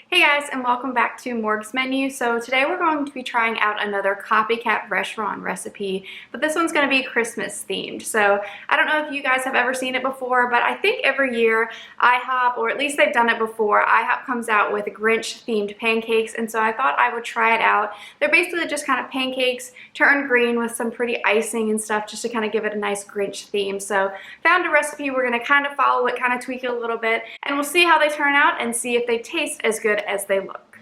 Hey guys, and welcome back to Morgs Menu. So today we're going to be trying out another copycat restaurant recipe, but this one's going to be Christmas themed. So I don't know if you guys have ever seen it before, but I think every year IHOP, or at least they've done it before, IHOP comes out with Grinch themed pancakes, and so I thought I would try it out. They're basically just kind of pancakes turned green with some pretty icing and stuff just to kind of give it a nice Grinch theme. So found a recipe, we're going to kind of follow it, kind of tweak it a little bit, and we'll see how they turn out and see if they taste as good as they look.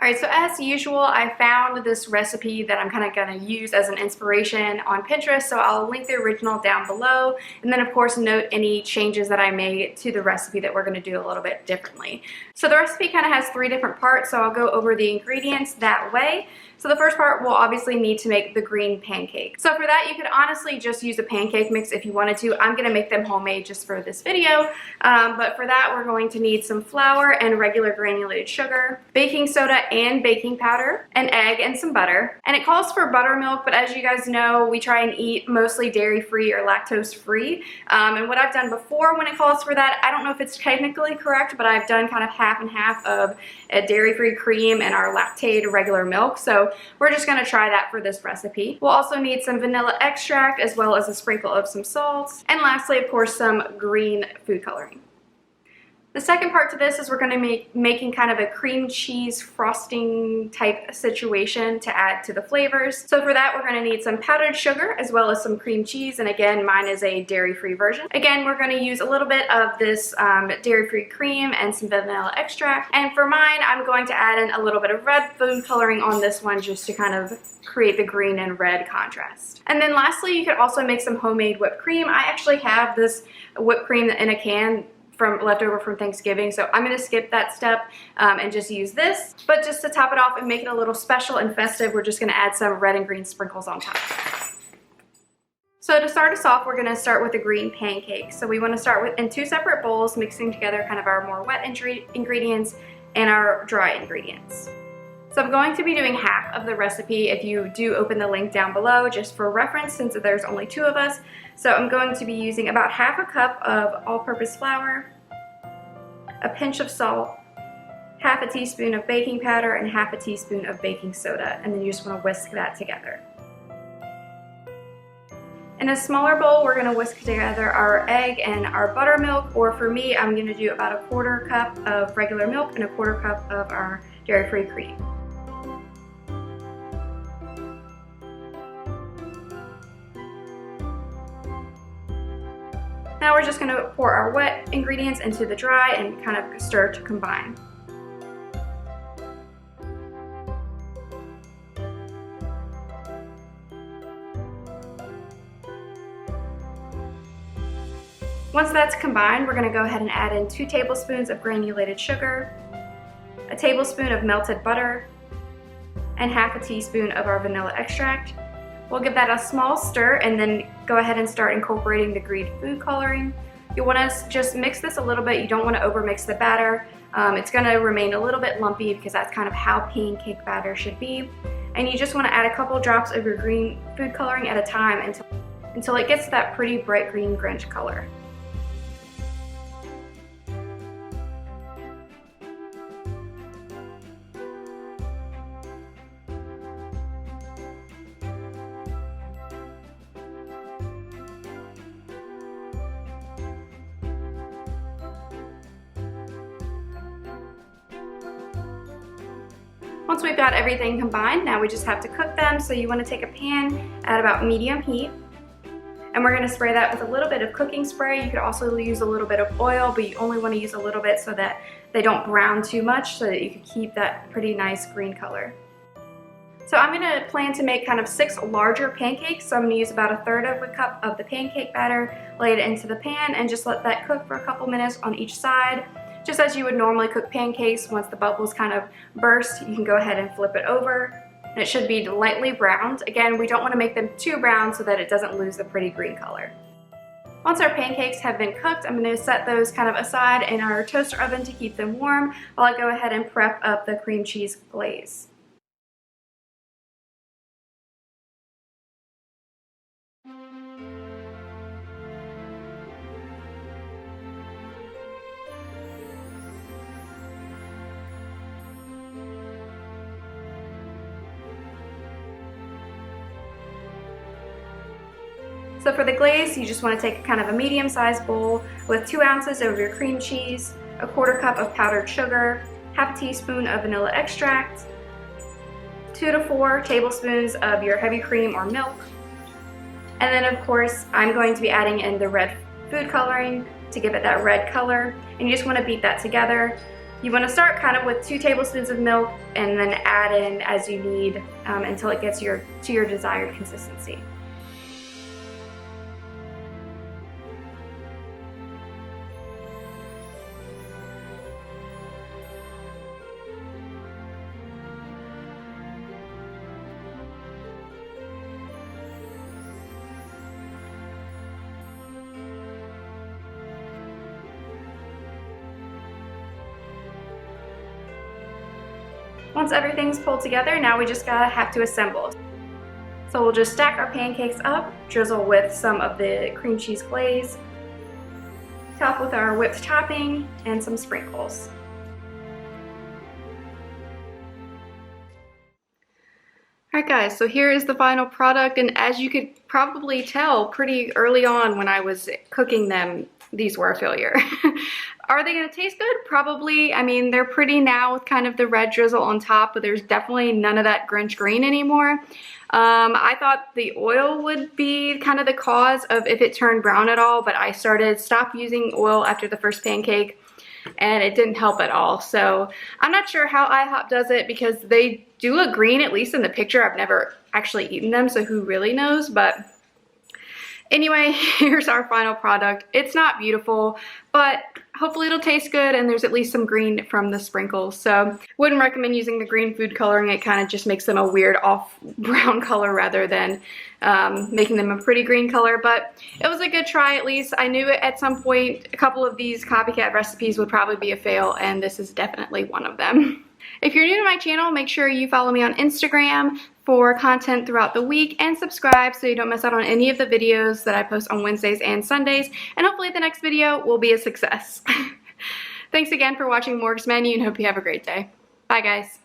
Alright, so as usual, I found this recipe that I'm kind of going to use as an inspiration on Pinterest, so I'll link the original down below, and then of course note any changes that I made to the recipe that we're going to do a little bit differently. So the recipe kind of has three different parts, so I'll go over the ingredients that way. So the first part, we'll obviously need to make the green pancake. So for that, you could honestly just use a pancake mix if you wanted to. I'm going to make them homemade just for this video. But for that, we're going to need some flour and regular granulated sugar, baking soda and baking powder, an egg, and some butter. And it calls for buttermilk, but as you guys know, we try and eat mostly dairy-free or lactose-free. And what I've done before when it calls for that, I don't know if it's technically correct, but I've done kind of half and half of a dairy-free cream and our lactated regular milk. So we're just going to try that for this recipe. We'll also need some vanilla extract as well as a sprinkle of some salt. And lastly, of course, some green food coloring. The second part to this is we're going to be making kind of a cream cheese frosting type situation to add to the flavors. So for that, we're going to need some powdered sugar as well as some cream cheese. And again, mine is a dairy-free version. Again, we're going to use a little bit of this dairy-free cream and some vanilla extract. And for mine, I'm going to add in a little bit of red food coloring on this one just to kind of create the green and red contrast. And then lastly, you could also make some homemade whipped cream. I actually have this whipped cream in a can from leftover from Thanksgiving, so I'm going to skip that step and just use this. But just to top it off and make it a little special and festive, we're just going to add some red and green sprinkles on top. So to start us off, we're going to start with the green pancakes. So we want to start with in two separate bowls, mixing together kind of our more wet ingredients and our dry ingredients. So I'm going to be doing half of the recipe. If you do open the link down below, just for reference, since there's only two of us. So I'm going to be using about half a cup of all-purpose flour, a pinch of salt, half a teaspoon of baking powder, and half a teaspoon of baking soda. And then you just want to whisk that together. In a smaller bowl, we're going to whisk together our egg and our buttermilk, or for me, I'm going to do about a quarter cup of regular milk and a quarter cup of our dairy-free cream. Now we're just going to pour our wet ingredients into the dry and kind of stir to combine. Once that's combined, we're going to go ahead and add in 2 tablespoons of granulated sugar, a tablespoon of melted butter, and half a teaspoon of our vanilla extract. We'll give that a small stir and then go ahead and start incorporating the green food coloring. You want to just mix this a little bit. You don't want to overmix the batter. It's going to remain a little bit lumpy because that's kind of how pancake batter should be. And you just want to add a couple drops of your green food coloring at a time until it gets to that pretty bright green Grinch color. Once we've got everything combined, now we just have to cook them. So you want to take a pan at about medium heat, and we're going to spray that with a little bit of cooking spray. You could also use a little bit of oil, but you only want to use a little bit so that they don't brown too much, so that you can keep that pretty nice green color. So I'm going to plan to make kind of 6 larger pancakes. So I'm going to use about a third of a cup of the pancake batter, lay it into the pan, and just let that cook for a couple minutes on each side. Just as you would normally cook pancakes. Once the bubbles kind of burst, you can go ahead and flip it over. And it should be lightly browned. Again, we don't want to make them too brown so that it doesn't lose the pretty green color. Once our pancakes have been cooked, I'm going to set those kind of aside in our toaster oven to keep them warm while I go ahead and prep up the cream cheese glaze. So for the glaze, you just want to take kind of a medium-sized bowl with 2 ounces of your cream cheese, a 1/4 cup of powdered sugar, half a teaspoon of vanilla extract, 2 to 4 tablespoons of your heavy cream or milk, and then of course I'm going to be adding in the red food coloring to give it that red color, and you just want to beat that together. You want to start kind of with 2 tablespoons of milk and then add in as you need until it gets to your desired consistency. Once everything's pulled together, now we just have to assemble. So we'll just stack our pancakes up, drizzle with some of the cream cheese glaze, top with our whipped topping, and some sprinkles. Alright guys, so here is the final product, and as you could probably tell pretty early on when I was cooking them, these were a failure. Are they going to taste good? Probably. I mean, they're pretty now with kind of the red drizzle on top, but there's definitely none of that Grinch green anymore. I thought the oil would be kind of the cause of if it turned brown at all, but I stopped using oil after the first pancake, and it didn't help at all. So I'm not sure how IHOP does it, because they do look green, at least in the picture. I've never actually eaten them, so who really knows? But anyway, here's our final product. It's not beautiful, but hopefully it'll taste good, and there's at least some green from the sprinkles. So wouldn't recommend using the green food coloring. It kind of just makes them a weird off brown color rather than making them a pretty green color, but it was a good try at least. I knew at some point a couple of these copycat recipes would probably be a fail, and this is definitely one of them. If you're new to my channel, make sure you follow me on Instagram for content throughout the week, and subscribe so you don't miss out on any of the videos that I post on Wednesdays and Sundays, and hopefully the next video will be a success. Thanks again for watching Morgs Menu, and hope you have a great day. Bye guys.